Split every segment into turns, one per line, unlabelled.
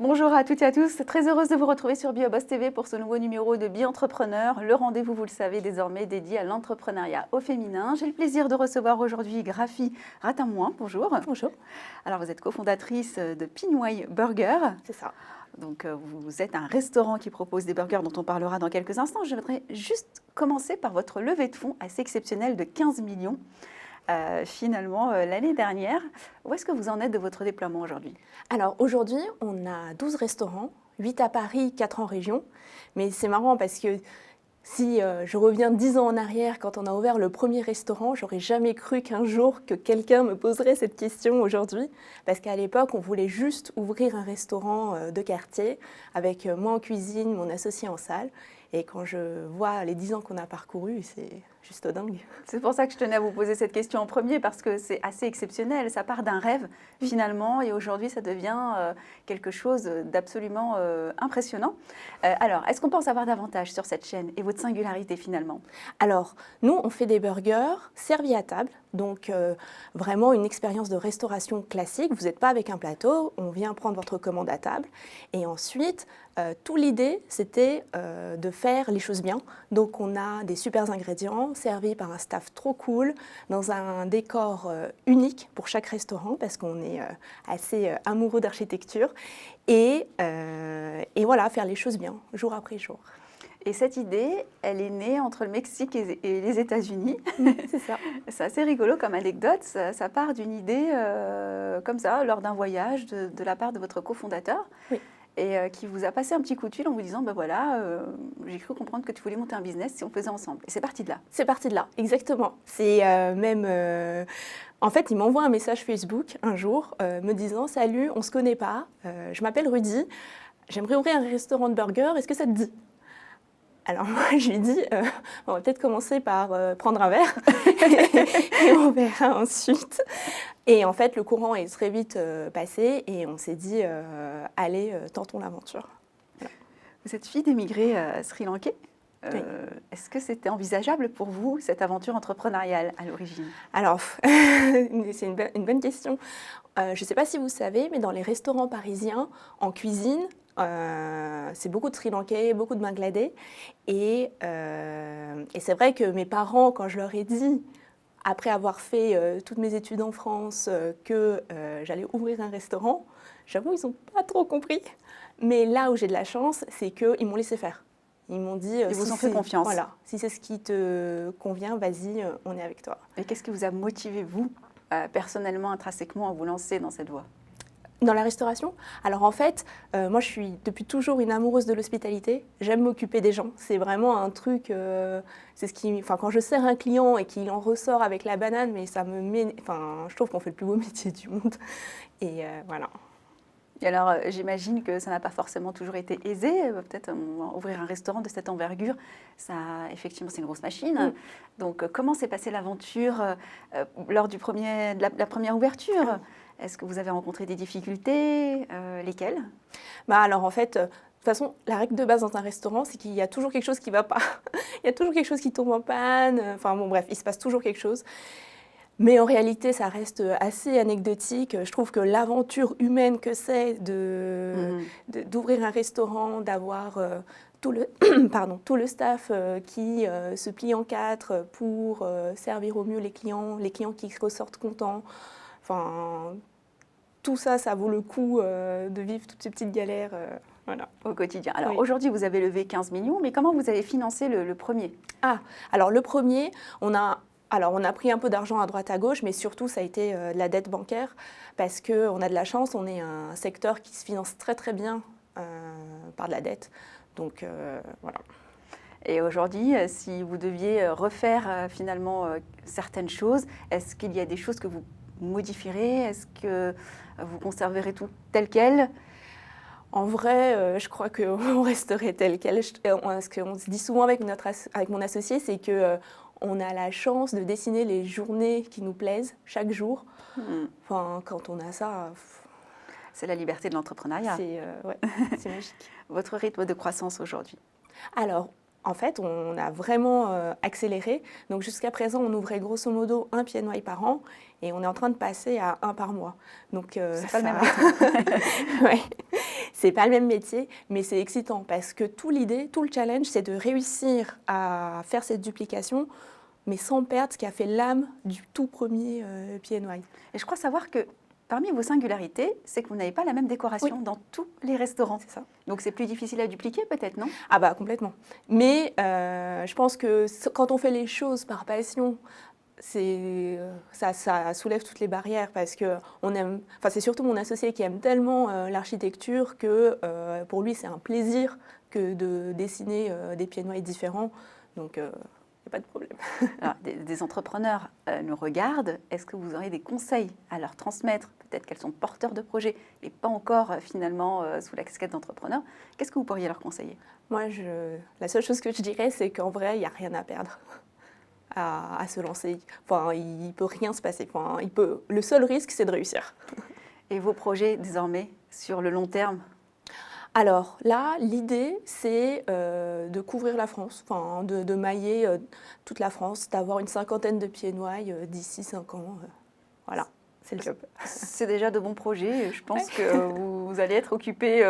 Bonjour à toutes et à tous, très heureuse de vous retrouver sur BioBoss TV pour ce nouveau numéro de Bi-Entrepreneur, le rendez-vous, vous le savez, désormais dédié à l'entrepreneuriat au féminin. J'ai le plaisir de recevoir aujourd'hui Graphie Ratamouin. Bonjour.
Bonjour.
Alors vous êtes cofondatrice de Pinoy Burger.
C'est ça.
Donc vous êtes un restaurant qui propose des burgers dont on parlera dans quelques instants. Je voudrais juste commencer par votre levée de fonds assez exceptionnelle de 15 millions. Finalement, l'année dernière. Où est-ce que vous en êtes de votre déploiement aujourd'hui?
Alors aujourd'hui, on a 12 restaurants, 8 à Paris, 4 en région. Mais c'est marrant parce que si je reviens 10 ans en arrière, quand on a ouvert le premier restaurant, j'aurais jamais cru qu'un jour que quelqu'un me poserait cette question aujourd'hui. Parce qu'à l'époque, on voulait juste ouvrir un restaurant de quartier avec moi en cuisine, mon associé en salle. Et quand je vois les 10 ans qu'on a parcourus, c'est juste dingue.
C'est pour ça que je tenais à vous poser cette question en premier, parce que c'est assez exceptionnel. Ça part d'un rêve, finalement, et aujourd'hui, ça devient quelque chose d'absolument impressionnant. Alors, est-ce qu'on peut en savoir davantage sur cette chaîne et votre singularité, finalement?
Alors, nous, on fait des burgers servis à table, donc vraiment une expérience de restauration classique. Vous n'êtes pas avec un plateau, on vient prendre votre commande à table. Et ensuite, toute l'idée, c'était de faire les choses bien. Donc, on a des super ingrédients servis par un staff trop cool, dans un décor unique pour chaque restaurant, parce qu'on est assez amoureux d'architecture. Et voilà, faire les choses bien, jour après jour.
Et cette idée, elle est née entre le Mexique et les États-Unis.
C'est ça.
C'est assez rigolo comme anecdote. Ça part d'une idée comme ça, lors d'un voyage de la part de votre cofondateur.
Oui.
Et qui vous a passé un petit coup de fil en vous disant, ben voilà, j'ai cru comprendre que tu voulais monter un business si on faisait ensemble. Et c'est parti de là.
C'est parti de là, exactement. C'est même... En fait, il m'envoie un message Facebook un jour me disant « Salut, on ne se connaît pas, je m'appelle Rudy, j'aimerais ouvrir un restaurant de burgers, est-ce que ça te dit ?» Alors moi, je lui dis on va peut-être commencer par prendre un verre et on verra ensuite. Et en fait, le courant est très vite passé et on s'est dit allez, tentons l'aventure. Voilà.
Vous êtes fille d'émigrés sri-lankais.
Oui.
Est-ce que c'était envisageable pour vous, cette aventure entrepreneuriale à l'origine?
Alors, c'est une bonne question. Je ne sais pas si vous savez, mais dans les restaurants parisiens, en cuisine, c'est beaucoup de Sri Lankais, beaucoup de Bangladais. Et c'est vrai que mes parents, quand je leur ai dit, après avoir fait toutes mes études en France, que j'allais ouvrir un restaurant, j'avoue, ils n'ont pas trop compris. Mais là où j'ai de la chance, c'est qu'ils m'ont laissé faire. Ils m'ont dit,
ils vous ont fait confiance.
Voilà, si c'est ce qui te convient, vas-y, on est avec toi.
Et qu'est-ce qui vous a motivé, vous, personnellement, intrinsèquement, à vous lancer dans cette voie?
Dans la restauration? Alors en fait, moi je suis depuis toujours une amoureuse de l'hospitalité. J'aime m'occuper des gens. C'est vraiment un truc, c'est ce qui, enfin quand je sers un client et qu'il en ressort avec la banane, mais ça me met, enfin je trouve qu'on fait le plus beau métier du monde. Et voilà.
Et alors, j'imagine que ça n'a pas forcément toujours été aisé. Peut-être ouvrir un restaurant de cette envergure, ça, effectivement, c'est une grosse machine. Donc, comment s'est passée l'aventure lors de la première ouverture? Est-ce que vous avez rencontré des difficultés? Lesquelles?
Alors en fait, de toute façon, la règle de base dans un restaurant, c'est qu'il y a toujours quelque chose qui ne va pas. Il y a toujours quelque chose qui tombe en panne. Enfin bon, bref, il se passe toujours quelque chose. Mais en réalité, ça reste assez anecdotique. Je trouve que l'aventure humaine que c'est d'ouvrir un restaurant, d'avoir tout le staff qui se plie en quatre pour servir au mieux les clients qui ressortent contents. Enfin, tout ça, ça vaut le coup de vivre toutes ces petites galères voilà.
Au quotidien. Alors
Oui.
Aujourd'hui, vous avez levé 15 millions, mais comment vous avez financé le premier?
Alors le premier, on a pris un peu d'argent à droite à gauche, mais surtout ça a été de la dette bancaire parce qu'on a de la chance, on est un secteur qui se finance très très bien par de la dette. Donc voilà.
Et aujourd'hui, si vous deviez refaire finalement certaines choses, est-ce qu'il y a des choses que vous modifierez? Est-ce que vous conserverez tout tel quel?
En vrai, je crois qu'on resterait tel quel. Ce qu'on se dit souvent avec mon associé, c'est que on a la chance de dessiner les journées qui nous plaisent chaque jour. Enfin, quand on a ça,
c'est la liberté de l'entrepreneuriat.
C'est magique.
Votre rythme de croissance aujourd'hui?
Alors, en fait, on a vraiment accéléré. Donc jusqu'à présent, on ouvrait grosso modo un pied noir par an et on est en train de passer à un par mois. Donc
c'est pas le même rythme.
Ouais. C'est pas le même métier, mais c'est excitant parce que tout le challenge, c'est de réussir à faire cette duplication, mais sans perdre ce qui a fait l'âme du tout premier pied noir.
Et je crois savoir que parmi vos singularités, c'est que vous n'avez pas la même décoration dans tous les restaurants.
C'est ça.
Donc c'est plus difficile à dupliquer peut-être, non?
Ah bah complètement. Mais je pense que quand on fait les choses par passion, ça soulève toutes les barrières parce que c'est surtout mon associé qui aime tellement l'architecture que pour lui c'est un plaisir que de dessiner des pieds noirs différents. Donc il n'y a pas de problème.
Alors, des entrepreneurs nous regardent. Est-ce que vous aurez des conseils à leur transmettre? Peut-être qu'elles sont porteurs de projets et pas encore finalement sous la casquette d'entrepreneur. Qu'est-ce que vous pourriez leur conseiller?
Moi, la seule chose que je dirais, c'est qu'en vrai, il n'y a rien à perdre à se lancer. Enfin, il ne peut rien se passer. Enfin, le seul risque, c'est de réussir.
Et vos projets désormais sur le long terme?
Alors là, l'idée, c'est de couvrir la France, enfin, de mailler toute la France, d'avoir une 50aine de pieds noirs d'ici 5 ans. Voilà, c'est le job.
C'est déjà de bons projets. Je pense que vous allez être occupé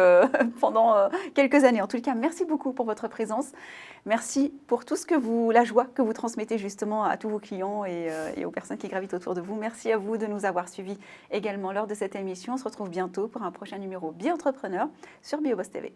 pendant quelques années. En tout cas, merci beaucoup pour votre présence. Merci pour tout la joie que vous transmettez justement à tous vos clients et aux personnes qui gravitent autour de vous. Merci à vous de nous avoir suivis également lors de cette émission. On se retrouve bientôt pour un prochain numéro Bio-Entrepreneur sur BioBoss TV.